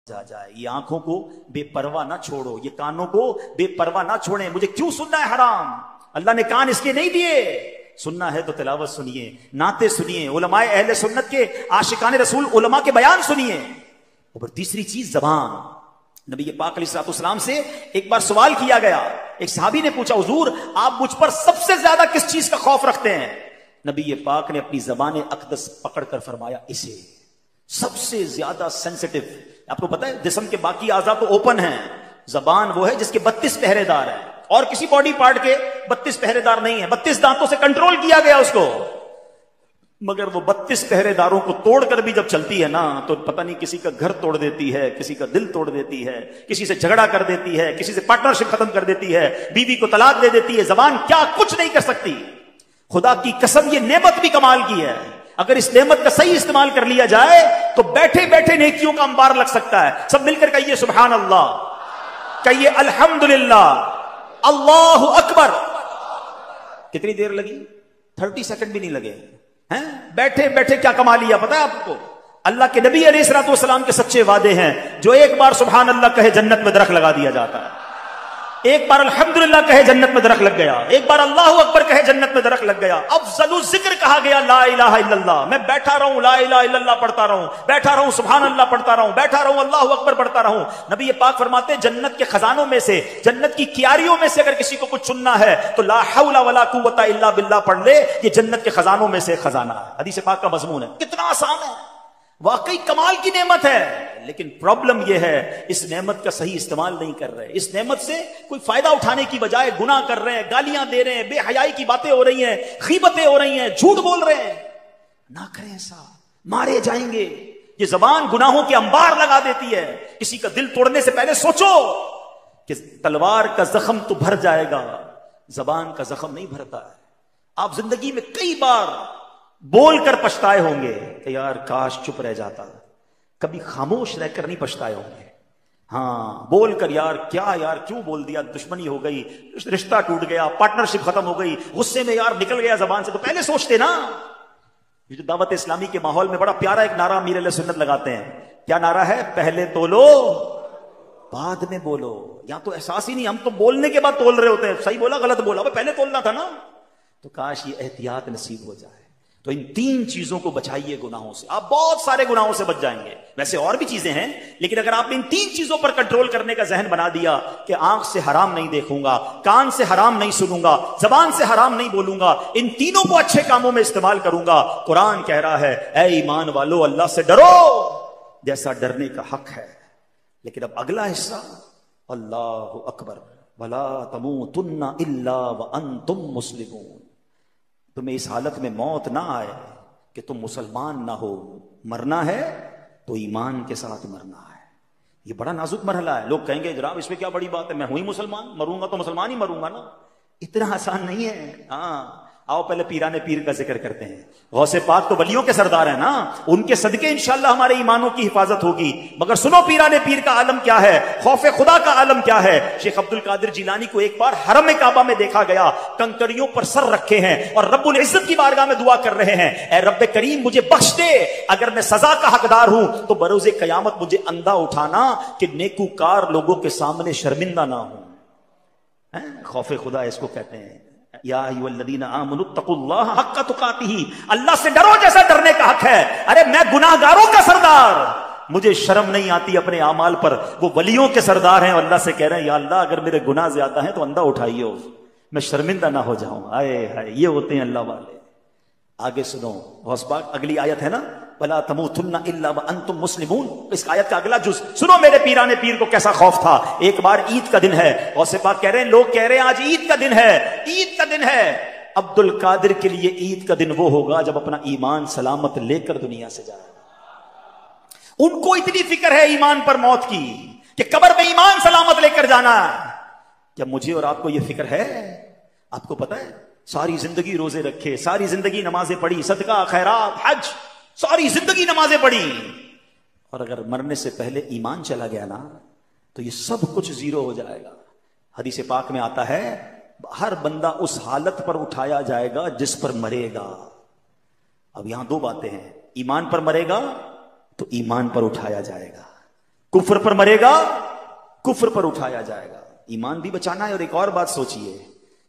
जा जाए। ये आंखों को बेपरवाह ना छोड़ो, ये कानों को बेपरवाह ना छोड़ें। मुझे क्यों सुनना है हराम? अल्लाह ने कान इसलिए नहीं दिए। सुनना है तो तिलावत सुनिए, नाते सुनिए, उलमाए अहले सुन्नत के आशिकाने रसूल उलमा के बयान सुनिए। और तीसरी चीज जबान। नबी पाक अलैहिस्सलाम से एक बार सवाल किया गया। एक सहाबी ने पूछा, हुजूर आप मुझ पर सबसे ज्यादा किस चीज का खौफ रखते हैं? नबी पाक ने अपनी जबान अक़दस पकड़कर फरमाया, इसे। सबसे ज्यादा सेंसिटिव। आपको पता है जिस्म के बाकी आज़ा तो ओपन हैं, जबान वो है जिसके 32 पहरेदार हैं, और किसी बॉडी पार्ट के 32 पहरेदार नहीं है। 32 दांतों से कंट्रोल किया गया उसको, मगर वो 32 पहरेदारों को तोड़कर भी जब चलती है ना, तो पता नहीं किसी का घर तोड़ देती है, किसी का दिल तोड़ देती है, किसी से झगड़ा कर देती है, किसी से पार्टनरशिप खत्म कर देती है, बीवी को तलाक दे देती है। जबान क्या कुछ नहीं कर सकती। खुदा की कसम ये नेमत भी कमाल की है। अगर इस नेमत का सही इस्तेमाल कर लिया जाए तो बैठे बैठे नेकियों का अंबार लग सकता है। सब मिलकर कहिए सुभान अल्लाह, कहिए अल्हम्दुलिल्लाह, अल्लाहु अकबर। कितनी देर लगी? 30 सेकंड भी नहीं लगे हैं। बैठे बैठे क्या कमा लिया पता है आपको? अल्लाह के नबी अलैहिस्सलाम के सच्चे वादे हैं। जो एक बार सुभान अल्लाह कहे जन्नत में दरख्त लगा दिया जाता है, एक बार अल्हम्दुलिल्लाह कहे जन्नत में दरख्त लग गया, एक बार अल्लाहु अकबर कहे जन्नत में दरख्त लग गया। अफजलुल जिक्र कहा गया ला इलाहा इल्लल्लाह। मैं बैठा रहूं ला इलाहा इल्लल्लाह पढ़ता रहूं, बैठा रहूं सुभान अल्लाह पढ़ता रहूं, बैठा रहूं अल्लाहु अकबर पढ़ता रहूं। नबी पाक फरमाते जन्नत के खजानों में से, जन्नत की क्यारियों में से अगर किसी को कुछ चुनना है तो ला हौला वला कुव्वता इल्ला बिल्लाह पढ़ ले। ये जन्नत के खजानों में से खजाना है। हदीस पाक का मजमून है। कितना आसान है, वाकई कमाल की नेमत है। लेकिन प्रॉब्लम यह है इस नेमत का सही इस्तेमाल नहीं कर रहे। इस नेमत से कोई फायदा उठाने की बजाय गुनाह कर रहे हैं, गालियां दे रहे हैं, बेहयाई की बातें हो रही हैं, खीबतें हो रही हैं, झूठ बोल रहे हैं। ना करें ऐसा, मारे जाएंगे। ये जबान गुनाहों के अंबार लगा देती है। किसी का दिल तोड़ने से पहले सोचो कि तलवार का जख्म तो भर जाएगा, जबान का जख्म नहीं भरता है। आप जिंदगी में कई बार बोलकर पछताए होंगे कि यार काश चुप रह जाता, कभी खामोश रहकर नहीं पछताए होंगे। हाँ, बोलकर यार क्या यार क्यों बोल दिया, दुश्मनी हो गई, रिश्ता टूट गया, पार्टनरशिप खत्म हो गई, गुस्से में यार निकल गया जबान से, तो पहले सोचते ना। ये जो दावत इस्लामी के माहौल में बड़ा प्यारा एक नारा अमीर अहले सुन्नत लगाते हैं। क्या नारा है? पहले तोलो बाद में बोलो। यहां तो एहसास ही नहीं, हम तो बोलने के बाद तोल रहे होते हैं, सही बोला गलत बोला, पहले तोलना था ना। तो काश ये एहतियात नसीब हो जाए। तो इन 3 चीजों को बचाइए गुनाहों से, आप बहुत सारे गुनाहों से बच जाएंगे। वैसे और भी चीजें हैं, लेकिन अगर आपने इन 3 चीजों पर कंट्रोल करने का जहन बना दिया कि आंख से हराम नहीं देखूंगा, कान से हराम नहीं सुनूंगा, जबान से हराम नहीं बोलूंगा, इन तीनों को अच्छे कामों में इस्तेमाल करूंगा। कुरान कह रहा है ऐ ईमान वालो अल्लाह से डरो जैसा डरने का हक है। लेकिन अब अगला हिस्सा, अल्लाहु अकबर वला तमूतुन्ना इल्ला व अंतुम मुस्लिमून। तुम्हें इस हालत में मौत ना आए कि तुम मुसलमान ना हो। मरना है तो ईमान के साथ मरना है। ये बड़ा नाजुक मरहला है। लोग कहेंगे जनाब इसमें क्या बड़ी बात है, मैं हुई मुसलमान, मरूंगा तो मुसलमान ही मरूंगा ना। इतना आसान नहीं है। हाँ, आओ पहले पीराने पीर का जिक्र करते हैं। गौसे पाक तो वलियों के सरदार है ना, उनके सदके इंशाअल्लाह हमारे ईमानों की हिफाजत होगी। मगर सुनो पीराने पीर का आलम क्या है, खौफे खुदा का आलम क्या है। शेख अब्दुल कादिर जिलानी को एक बार हरम काबा में देखा गया, कंकरियों पर सर रखे हैं और रब्बुल इज्जत की बारगाह में दुआ कर रहे हैं, ऐ रब्बे करीम मुझे बख्श दे, अगर मैं सजा का हकदार हूं तो बरोज़े कयामत मुझे अंधा उठाना कि नेकूकार लोगों के सामने शर्मिंदा ना हूं। खौफे खुदा इसको कहते हैं। या अय्युहल्लज़ीना आमनु तक़ुल्लाह हक़्क़ तुक़ातिही, अल्लाह से डरो जैसा डरने का हक है। अरे मैं गुनाहगारों का सरदार, मुझे शर्म नहीं आती अपने आमाल पर। वो वलियों के सरदार हैं, अल्लाह से कह रहे हैं या अल्लाह अगर मेरे गुनाह ज्यादा हैं तो अंधा उठाइयो, मैं शर्मिंदा ना हो जाऊं। आए हाय, ये होते हैं अल्लाह वाले। आगे सुनो, गौस पाक अगली आयत है ना, वला तमूतुन्ना इल्ला व अंतुम मुस्लिमून। इस आयत का अगला जुज़ सुनो। मेरे पीराने पीर को कैसा खौफ था। एक बार ईद का दिन है, गौसे पाक कह रहे हैं, लोग कह रहे हैं आज ईद का दिन है, ईद का दिन है। अब्दुल कादिर के लिए ईद का दिन वो होगा जब अपना ईमान सलामत लेकर दुनिया से जाएगा। उनको इतनी फिक्र है ईमान पर मौत की कि कब्र में ईमान सलामत लेकर जाना। क्या मुझे और आपको ये फिक्र है? आपको पता है सारी जिंदगी रोजे रखे, सारी जिंदगी नमाजें पढ़ी, सदका खैरात हज, सारी जिंदगी नमाजें पढ़ी, और अगर मरने से पहले ईमान चला गया ना तो ये सब कुछ जीरो हो जाएगा। हदीस पाक में आता है हर बंदा उस हालत पर उठाया जाएगा जिस पर मरेगा। अब यहां 2 बातें हैं, ईमान पर मरेगा तो ईमान पर उठाया जाएगा, कुफ्र पर मरेगा, कुफ्र पर उठाया जाएगा। ईमान भी बचाना है। और एक और बात सोचिए,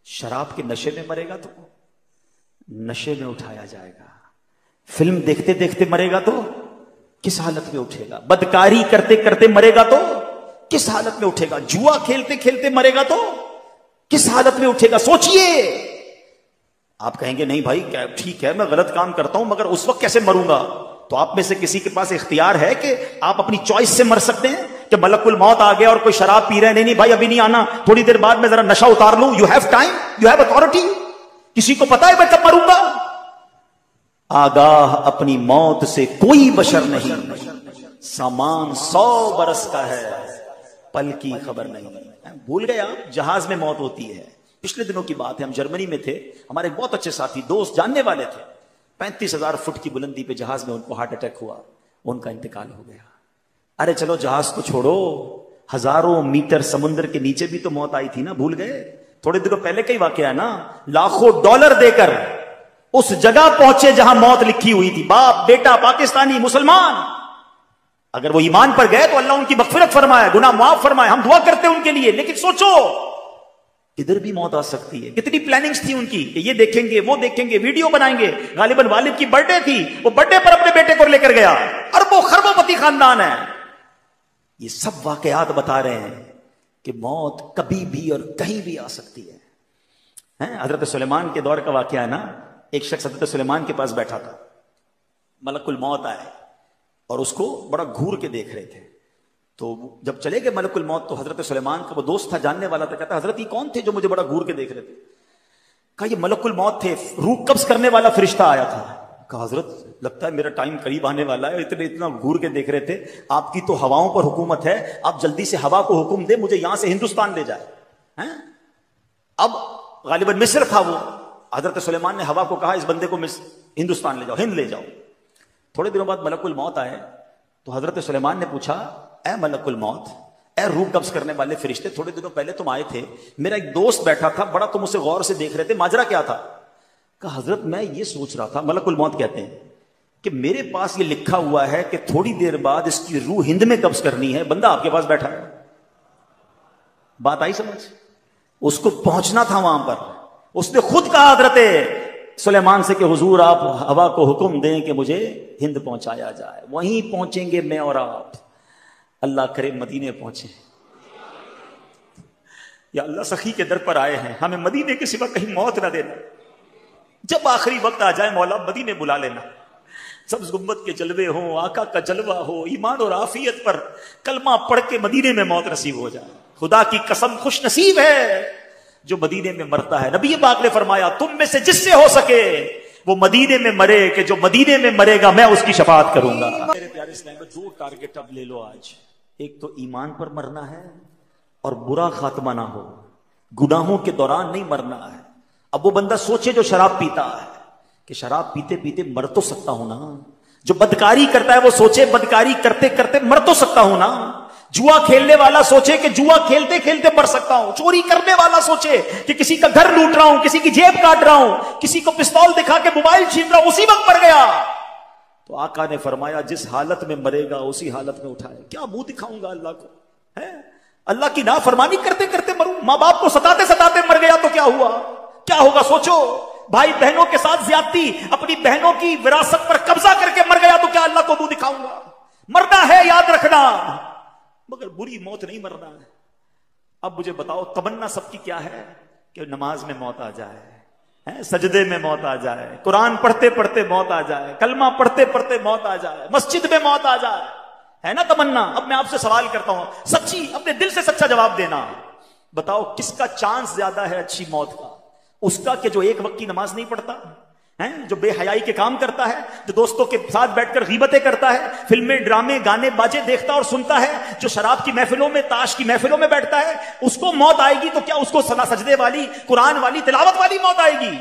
शराब के नशे में मरेगा तो नशे में उठाया जाएगा। फिल्म देखते देखते मरेगा तो किस हालत में उठेगा? बदकारी करते करते मरेगा तो किस हालत में उठेगा? जुआ खेलते खेलते मरेगा तो किस हालत में उठेगा? सोचिए। आप कहेंगे नहीं भाई क्या ठीक है, मैं गलत काम करता हूं, मगर उस वक्त कैसे मरूंगा? तो आप में से किसी के पास इख्तियार है कि आप अपनी चॉइस से मर सकते हैं कि मलकुल मौत आ गया और कोई शराब पी रहे हैं, नहीं भाई अभी नहीं आना, थोड़ी देर बाद मैं जरा नशा उतार लूं। You have time, you have authority. किसी को पता है मैं कब मरूंगा? आगाह अपनी मौत से कोई बशर नहीं, सामान 100 बरस का है, पल की खबर नहीं। भूल गए आप, जहाज में मौत होती है। पिछले दिनों की बात है, हम जर्मनी में थे, हमारे एक बहुत अच्छे साथी दोस्त जानने वाले थे, 35,000 फुट की बुलंदी पे जहाज में उनको हार्ट अटैक हुआ, उनका इंतकाल हो गया। अरे चलो जहाज को छोड़ो, हजारों मीटर समुद्र के नीचे भी तो मौत आई थी ना, भूल गए? थोड़े दिनों पहले का ही वाकया है ना, लाखों डॉलर देकर उस जगह पहुंचे जहां मौत लिखी हुई थी। बाप बेटा पाकिस्तानी मुसलमान, अगर वो ईमान पर गए तो अल्लाह उनकी मगफिरत फरमाए, गुनाह माफ फरमाए, हम दुआ करते हैं उनके लिए। लेकिन सोचो इधर भी मौत आ सकती है। कितनी प्लानिंग्स थी उनकी कि ये देखेंगे वो देखेंगे, वीडियो बनाएंगे। गालिबन वालिद की बर्थडे थी, वो बर्थडे पर अपने बेटे को लेकर गया। अरबों खरबोपति खानदान है। ये सब वाकयात बता रहे हैं कि मौत कभी भी और कहीं भी आ सकती है। हजरत सुलेमान के दौर का वाकया है ना, एक शख्स हजरत सुलेमान के पास बैठा था, मलकुल मौत आए और उसको बड़ा घूर के देख रहे थे। तो जब चले गए मलकुल मौत तो हजरत सुलेमान का वो दोस्त था, जानने वाला था, कहता हजरत ये कौन थे जो मुझे बड़ा घूर के देख रहे थे? कहा ये मलकुल मौत थे, रूह कब्ज करने वाला फरिश्ता आया था। कहा हजरत लगता है मेरा टाइम करीब आने वाला है, इतना घूर के देख रहे थे, आपकी तो हवाओं पर हुकूमत है, आप जल्दी से हवा को हुक्म दे मुझे यहां से हिंदुस्तान ले जाए। हैं? अब गालिबन मिस्र था वो, हजरत सुलेमान ने हवा को कहा इस बंदे को हिंदुस्तान ले जाओ, हिंद ले जाओ। थोड़े दिनों बाद मलकुल मौत आए तो हजरत सुलेमान ने पूछा, ए मलकुल मौत, ए रूह कब्ज करने वाले फरिश्ते, थोड़े दिनों पहले तुम आए थे, मेरा एक दोस्त बैठा था, बड़ा तुम उसे गौर से देख रहे थे, माजरा क्या था? कहा हजरत मैं ये सोच रहा था, मलकुल मौत कहते हैं कि मेरे पास ये लिखा हुआ है कि थोड़ी देर बाद इसकी रूह हिंद में कब्ज करनी है, बंदा आपके पास बैठा है। बात आई समझ? उसको पहुंचना था वहां पर। उसने खुद कहा हजरत सुलेमान से कि हुजूर आप हवा को हुक्म दें कि मुझे हिंद पहुंचाया जाए, वहीं पहुंचेंगे मैं और आप। अल्लाह करे मदीने पहुंचे। या अल्लाह सखी के दर पर आए हैं, हमें मदीने के सिवा कहीं मौत ना देना। जब आखिरी वक्त आ जाए मौला मदीने बुला लेना। सब्ज गुम्बद के जलवे हो, आका का जलवा हो, ईमान और आफियत पर कलमा पढ़ के मदीने में मौत नसीब हो जाए। खुदा की कसम खुश नसीब है जो मदीने में मरता है। नबी पाक ने फरमाया तुम में से जिससे हो सके वो मदीने में मरे, कि जो मदीने में मरेगा मैं उसकी शफाअत करूंगा। मेरे प्यारे इस्लाम में 2 टारगेट अब ले लो आज। एक तो ईमान पर मरना है और बुरा खात्मा ना हो, गुनाहों के दौरान नहीं मरना है। अब वो बंदा सोचे जो शराब पीता है कि शराब पीते पीते मर तो सकता हूं ना। जो बदकारी करता है वो सोचे बदकारी करते करते मर तो सकता हूं ना। जुआ खेलने वाला सोचे कि जुआ खेलते खेलते मर सकता हूं। चोरी करने वाला सोचे कि किसी का घर लूट रहा हूं, किसी की जेब काट रहा हूं, किसी को पिस्तौल दिखा के मोबाइल छीन रहा हूं, उसी वक्त मर गया। तो आका ने फरमाया जिस हालत में मरेगा उसी हालत में उठाए। क्या मुंह दिखाऊंगा अल्लाह को? है अल्लाह की नाफरमानी करते करते मरूं? मां बाप को सताते सताते मर गया तो क्या हुआ? क्या होगा सोचो। भाई बहनों के साथ ज्यादती, अपनी बहनों की विरासत पर कब्जा करके मर गया तो क्या अल्लाह को मुंह दिखाऊंगा? मरना है याद रखना, मगर बुरी मौत नहीं मरना है। अब मुझे बताओ तमन्ना सबकी क्या है? कि नमाज में मौत आ जाए, सजदे में मौत आ जाए, कुरान पढ़ते पढ़ते मौत आ जाए, कलमा पढ़ते पढ़ते मौत आ जाए, मस्जिद में मौत आ जाए, है ना तमन्ना? अब मैं आपसे सवाल करता हूं, सच्ची अपने दिल से सच्चा जवाब देना। बताओ किसका चांस ज्यादा है अच्छी मौत का? उसका कि जो एक वक्त की नमाज नहीं पढ़ता है, जो बेहयाई के काम करता है, जो दोस्तों के साथ बैठकर गीबतें करता है, फिल्में ड्रामे गाने बाजे देखता और सुनता है, जो शराब की महफिलों में ताश की महफिलों में बैठता है, उसको मौत आएगी तो क्या उसको सना सजदे वाली कुरान वाली तिलावत वाली मौत आएगी?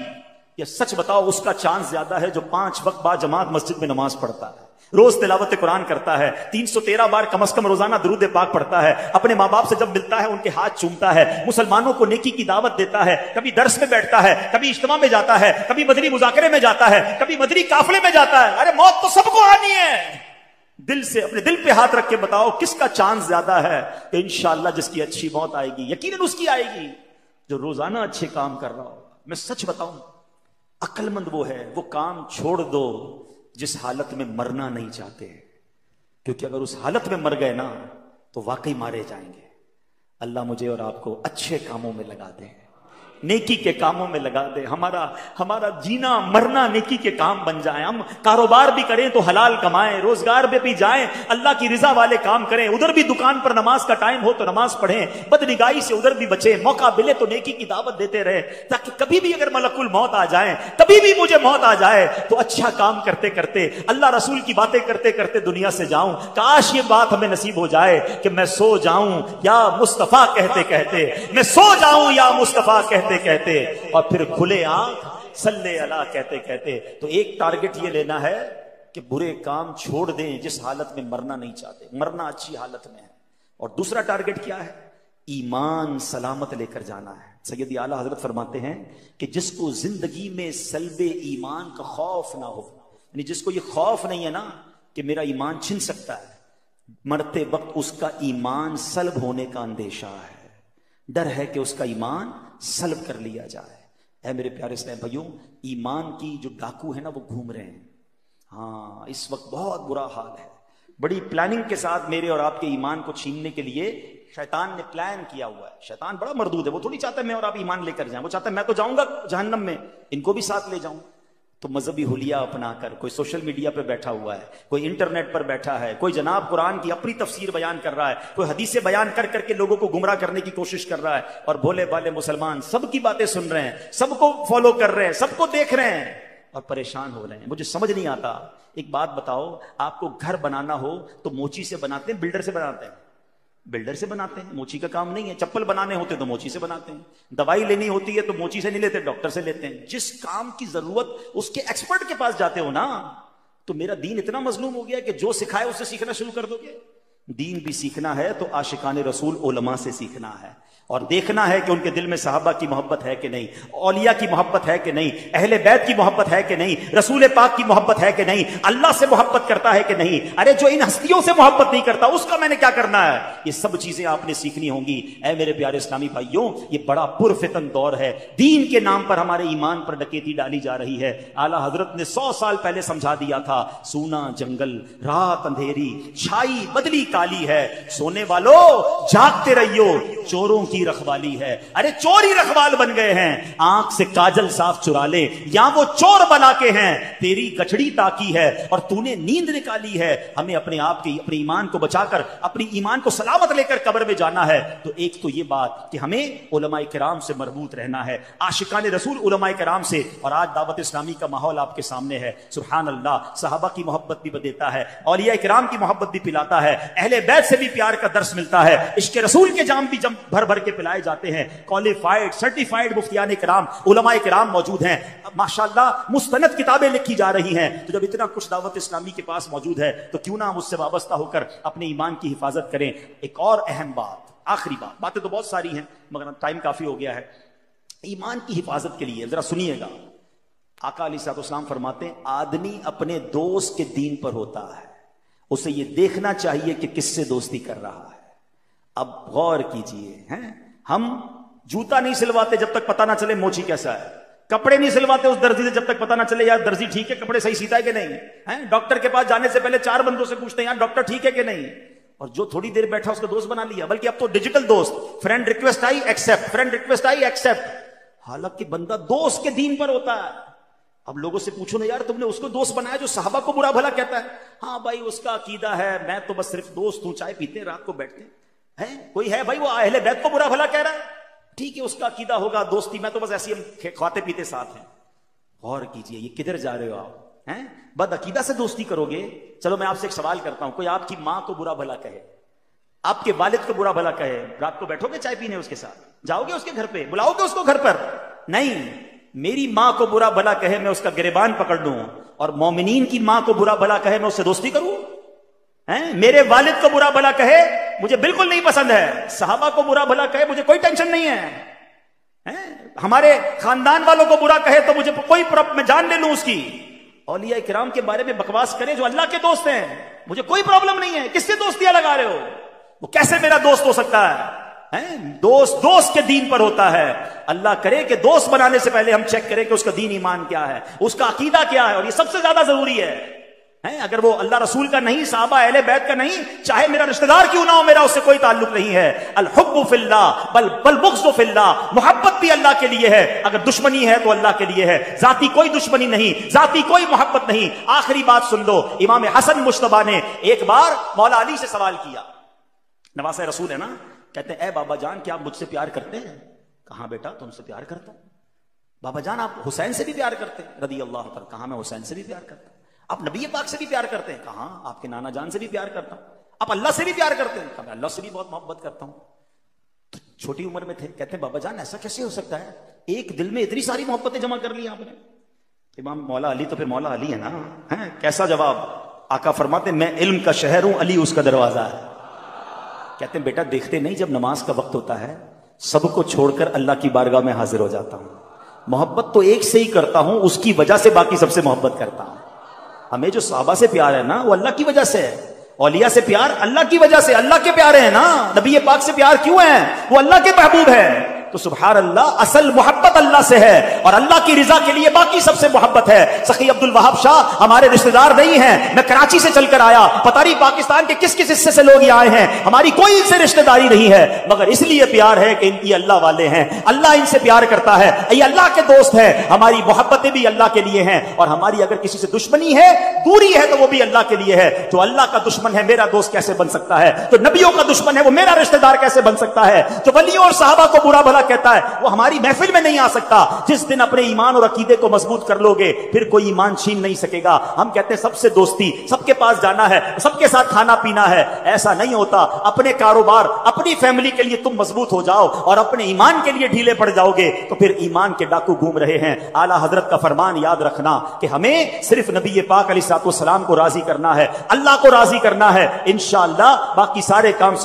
ये सच बताओ उसका चांस ज्यादा है जो 5 वक्त बाद जमात मस्जिद में नमाज पढ़ता है, रोज तिलावत कुरान करता है, 313 बार कम से कम रोजाना दुरूद पाक पढ़ता है, अपने माँ बाप से जब मिलता है उनके हाथ चूमता है, मुसलमानों को नेकी की दावत देता है, कभी दर्स में बैठता है, कभी इज्तिमा में जाता है, कभी मदनी मुजाकरे में जाता है, कभी मदनी काफले में जाता है। अरे मौत तो सबको आनी है, دل سے اپنے دل پہ ہاتھ رکھ کے بتاؤ کس کا چانس زیادہ ہے کہ انشاءاللہ جس کی اچھی موت آئے گی؟ یقیناً اس کی آئے گی جو روزانہ اچھے کام کر رہا ہو. میں سچ بتاؤں، عقل مند وہ ہے، وہ کام چھوڑ دو جس حالت میں مرنا نہیں چاہتے، کیونکہ اگر اس حالت میں مر گئے نا تو واقعی مارے جائیں گے. اللہ مجھے اور آپ کو اچھے کاموں میں لگا دے، نیکی کے کاموں میں لگا دے. ہمارا جینا مرنا نیکی کے کام بن جائیں. ہم کاروبار بھی کریں تو حلال کمائیں، روزگار پہ بھی جائیں اللہ کی رضا والے کام کریں، ادھر بھی دکان پر نماز کا ٹائم ہو تو نماز پڑھیں، بدنگاہی سے ادھر بھی بچیں، موقع ملے تو نیکی کی دعوت دیتے رہے، تاکہ کبھی بھی اگر ملک الموت آ جائیں، کبھی بھی مجھے موت آ جائے تو اچھا کام کرتے کرتے اللہ رسول کی باتیں کرتے کرتے دنیا سے جاؤں. کاش یہ بات ہمیں نصیب ہو جائے کہ میں سو جاؤں یا مصطفیٰ کہتے کہتے، میں سو جاؤں یا مصطفیٰ کہتے کہتے اور پھر کھلے آنکھ صلی اللہ کہتے کہتے. تو ایک ٹارگٹ یہ لینا ہے کہ برے کام چھوڑ دیں جس حالت میں مرنا نہیں چاہتے، مرنا اچھی حالت میں ہے. اور دوسرا ٹارگٹ کیا ہے؟ ایمان سلامت لے کر جانا ہے. سیدی اعلیٰ حضرت فرماتے ہیں کہ جس کو زندگی میں سلب ایمان کا خوف نہ ہو، یعنی جس کو یہ خوف نہیں ہے نا کہ میرا ایمان چھن سکتا ہے، مرتے وقت اس کا ایمان سلب ہونے کا اندیشہ ہے، ڈر ہے کہ اس کا ایمان سلب کر لیا جائے. اے میرے پیارے اسلام بھائیوں، ایمان کی جو ڈاکو ہے نا وہ گھوم رہے ہیں. ہاں اس وقت بہت برا حال ہے. بڑی پلاننگ کے ساتھ میرے اور آپ کے ایمان کو چھیننے کے لیے شیطان نے پلان کیا ہوا ہے. شیطان بڑا مردود ہے، وہ تھوڑی چاہتا ہے میں اور آپ ایمان لے کر جائیں، وہ چاہتا ہے میں تو جاؤں گا جہنم میں، ان کو بھی ساتھ لے جاؤں. تو مذہبی حلیہ اپنا کر کوئی سوشل میڈیا پہ بیٹھا ہوا ہے، کوئی انٹرنیٹ پر بیٹھا ہے، کوئی جناب قرآن کی اپنی تفسیر بیان کر رہا ہے، کوئی حدیثیں بیان کر کر کے لوگوں کو گمراہ کرنے کی کوشش کر رہا ہے، اور بھولے بھالے مسلمان سب کی باتیں سن رہے ہیں، سب کو فالو کر رہے ہیں، سب کو دیکھ رہے ہیں اور پریشان ہو رہے ہیں. مجھے سمجھ نہیں آتا. ایک بات بتاؤ، آپ کو گھر بنانا ہو تو موچی سے بناتے ہیں بلڈر سے بناتے ہیں؟ بلڈر سے بناتے ہیں، موچی کا کام نہیں ہے. چپل بنانے ہوتے تو موچی سے بناتے ہیں، دوائی لینی ہوتی ہے تو موچی سے نہیں لیتے، ڈاکٹر سے لیتے ہیں. جس کام کی ضرورت اس کے ایکسپرٹ کے پاس جاتے ہو نا. تو میرا دین اتنا مظلوم ہو گیا کہ جو سکھائے اس سے سیکھنا شروع کر دو گے. دین بھی سیکھنا ہے تو عاشقان رسول علماء سے سیکھنا ہے، اور دیکھنا ہے کہ ان کے دل میں صحابہ کی محبت ہے کہ نہیں، اولیاء کی محبت ہے کہ نہیں، اہل بیت کی محبت ہے کہ نہیں، رسول پاک کی محبت ہے کہ نہیں، اللہ سے محبت کرتا ہے کہ نہیں. ارے جو ان ہستیوں سے محبت نہیں کرتا اس کا میں نے کیا کرنا ہے؟ یہ سب چیزیں آپ نے سیکھنی ہوں گی. اے میرے پیارے اسلامی بھائیوں، یہ بڑا پرفتن دور ہے. دین کے نام پر ہمارے ایمان پر ڈکیتی ڈالی جا رہی ہے. اعلیٰ حضرت نے 100 سال پہلے سمجھا دیا تھا، سونا جنگل، رات اندھیری، چھائی بدلی کالی ہے، سونے والوں جاگتے رہیو، چوروں کی رکھوالی ہے. ارے چور ہی رکھوال بن گئے ہیں. آنکھ سے کاجل صاف چرا لے، یا وہ چور بنا کے ہیں، تیری گٹھڑی تاکی ہے اور تو نے نیند نکالی ہے. ہمیں اپنے آپ کی اپنے ایمان کو بچا کر اپنی ایمان کو سلامت لے کر قبر میں جانا ہے. تو ایک تو یہ بات کہ ہمیں علماء کرام سے مربوط رہنا ہے، عاشقان رسول علماء کرام سے. اور آج دعوت اسلامی کا ماحول آپ کے سامنے ہے. سبحان اللہ، صحابہ کی محبت بھی دیتا ہے، اولیاء کرام کی محبت بھی پلاتا ہے، اہل بیت سے بھی پیار کا درس ملتا ہے، عشق رسول کے جام بھی بھر بھر کے پلائے جاتے ہیں. کوالیفائڈ سرٹیفائڈ مفتیان کرام علماء کرام موجود ہیں. ماشاءاللہ مستند کتابیں لکھی جا رہی ہیں. تو جب اتنا کچھ دعوت اسلامی کے پاس موجود ہے تو کیوں نہ ہم اس سے وابستہ ہو کر اپنے ایمان کی حفاظت کریں. ایک اور اہم بات، آخری بات، باتیں تو بہت ساری ہیں مگر ٹائم کافی ہو گیا ہے. ایمان کی حفاظت کے لیے ذرا سنیے گا. آقا علیہ الصلوۃ والسلام فرماتے ہیں آدمی اپنے دوست کے دین پر ہوتا ہے، اسے یہ دیکھنا چاہیے کہ کس سے دوستی کر رہا ہے. اب غور کیجئے، ہم جوتا نہیں سلواتے جب تک پتہ نہ چلے موچی کیسا ہے، کپڑے نہیں سلواتے اس درزی سے جب تک پتہ نہ چلے یار درزی ٹھیک ہے، کپڑے صحیح سیتا ہے کہ نہیں. ڈاکٹر کے پاس جانے سے پہلے 4 بندوں سے پوچھتے ہیں یار ڈاکٹر ٹھیک ہے کہ نہیں. اور جو تھوڑی دیر بیٹھا اس کا دوست بنا لیا. بلکہ اب تو ڈیجیٹل دوست، friend request I accept, friend request I accept. حالانکہ بندہ دوست کے دین پر ہوتا ہے. اب لوگوں سے پوچھو نا یار تم نے اس کو دوست بنایا جو صحابہ کو برا بھلا کہتا ہے. ہاں بھائی اس کا عقیدہ ہے، میں تو بس صرف دوست ہوں، چائے پیتے ہیں رات کو بیٹھتے ہیں. کوئی ہے بھائی وہ اہل بیت کو برا بھلا کہہ رہا ہے، ٹھیک ہے اس کا عقیدہ ہوگا دوستی، میں تو بس ایسی ہم کھاتے پیتے ساتھ ہیں. غور کیجئے یہ کدھر جا رہے ہو آپ؟ بد عقیدہ سے دوستی کرو گے. چلو میں آپ سے ایک سوال کرتا ہوں، کوئی آپ کی ماں کو برا بھلا کہے، آپ کے والد کو برا بھلا کہے، رات کو بیٹھو گے چائے پینے اس کے ساتھ؟ جاؤ گے اس کے گھر پہ؟ بلاؤ گے اس کو گھر پر؟ نہیں. میری ماں کو برا بھلا کہے میں اس کا گریبان پکڑ لوں، اور مومنین کی ماں کو برا بھلا کہے میں اس سے دوستی کروں؟ میرے والد کو برا بھلا کہے مجھے بالکل نہیں پسند ہے، صحابہ کو برا بھلا کہے مجھے کوئی ٹینشن نہیں ہے، ہمارے خاندان والوں کو برا کہے تو مجھے کوئی میں جان لے لوں اس کی. اولیاء کرام کے بارے میں بکواس کرے جو اللہ کے دوست ہیں، مجھے کوئی پرابلم نہیں ہے، کس سے دوستیاں لگا رہے ہو؟ وہ کیسے میرا دوست ہو سکتا ہے؟ دوست کے دین پر ہوتا ہے. اللہ کرے کہ دوست بنانے سے پہلے ہم چیک کریں کہ اس کا دین ایمان کیا ہے، اس کا عقیدہ کیا ہے، اور یہ سب سے زیادہ ضروری ہے. اگر وہ اللہ رسول کا نہیں، صحابہ اہل بیت کا نہیں، چاہے میرا رشتہ دار کیوں نہ ہو، میرا اس سے کوئی تعلق نہیں ہے. الحب فی اللہ بل بغض فی اللہ، محبت بھی اللہ کے لیے ہے، اگر دشمنی ہے تو اللہ کے لیے ہے. ذاتی کوئی دشمنی نہیں، ذاتی کوئی محبت نہیں. آخری بات سن لو، امام حسن مجتبی نے ایک بار مولا علی سے سوال کیا، نواسہ رسول ہے نا، کہتے ہیں اے بابا جان کیا آپ مجھ سے پیار کرتے ہیں؟ کہاں بیٹا تم سے پیار کرتا ہوں. بابا جان آپ حسین سے بھی پیار کرتے ہیں رضی اللہ عنہ؟ کہاں میں حسین سے بھی پیار کرتا ہوں. آپ نبی پاک سے بھی پیار کرتے ہیں؟ کہاں آپ کے نانا جان سے بھی پیار کرتا ہوں. آپ اللہ سے بھی پیار کرتے ہیں؟ کہا میں اللہ سے بھی بہت محبت کرتا ہوں. تو چھوٹی عمر میں تھے، کہتے ہیں بابا جان ایسا کیسے ہو سکتا ہے، ایک دل میں اتنی ساری محبتیں جمع کر لی آپ نے؟ امام مولا علی تو پھر مولا علی ہے نا. کیسا جواب؟ آقا فرماتے میں علم کا شہر ہوں، علی اس کا دروازہ ہے. کہتے ہیں بیٹا دیکھتے نہیں جب نماز کا وقت ہوتا ہے سب کو چھوڑ کر اللہ کی بارگاہ میں حاضر ہو جاتا ہوں. محبت تو ایک سے ہی کرتا ہوں، اس کی وجہ سے باقی سب سے محبت کرتا ہوں. ہمیں جو صحابہ سے پیار ہے نا وہ اللہ کی وجہ سے ہے، اولیاء سے پیار اللہ کی وجہ سے، اللہ کے پیارے ہیں نا. نبی پاک سے پیار کیوں ہے؟ وہ اللہ کے محبوب ہے. تو سبحان اللہ، اصل محبت اللہ سے ہے، اور اللہ کی رضا کے لیے باقی سب سے محبت ہے. سخی عبد الوہاب شاہ ہمارے رشتہ دار نہیں ہیں، میں کراچی سے چل کر آیا، پتہ نہیں پاکستان کے کس کس حصے سے لوگ یہ آئے ہیں، ہماری کوئی ان سے رشتہ داری نہیں ہے، مگر اس لیے پیار ہے کہ یہ اللہ والے ہیں، اللہ ان سے پیار کرتا ہے، یہ اللہ کے دوست ہیں. ہماری محبتیں بھی اللہ کے لیے ہیں، اور ہماری اگر کسی سے دشمنی ہے، دوری ہے، تو وہ بھی اللہ کے لیے ہے. جو اللہ کا دشمن ہے میرا دوست کیسے بن سکتا ہے؟ جو نبیوں کا دشمن ہے وہ میرا رشتہ دار کیسے بن سکتا ہے؟ جو ولیوں اور صحابہ کو برا بھلا کہتا ہے وہ ہماری محفل میں نہیں آ سکتا. جس دن اپنے ایمان اور عقیدے کو مضبوط کر لو گے پھر کوئی ایمان چھین نہیں سکے گا. ہم کہتے ہیں سب سے دوستی، سب کے پاس جانا ہے، سب کے ساتھ کھانا پینا ہے، ایسا نہیں ہوتا. اپنے کاروبار اپنی فیملی کے لیے تم مضبوط ہو جاؤ، اور اپنے ایمان کے لیے ڈھیلے پڑ جاؤ گے تو پھر ایمان کے ڈاکو گھوم رہے ہیں. اعلیٰ حضرت کا فرمان یاد رکھنا کہ ہمیں صرف نبی پاک علیہ الصلوۃ والسلام کو راضی کرنا ہے، اللہ کو راضی کرنا ہے. انشاءاللہ باقی سارے کام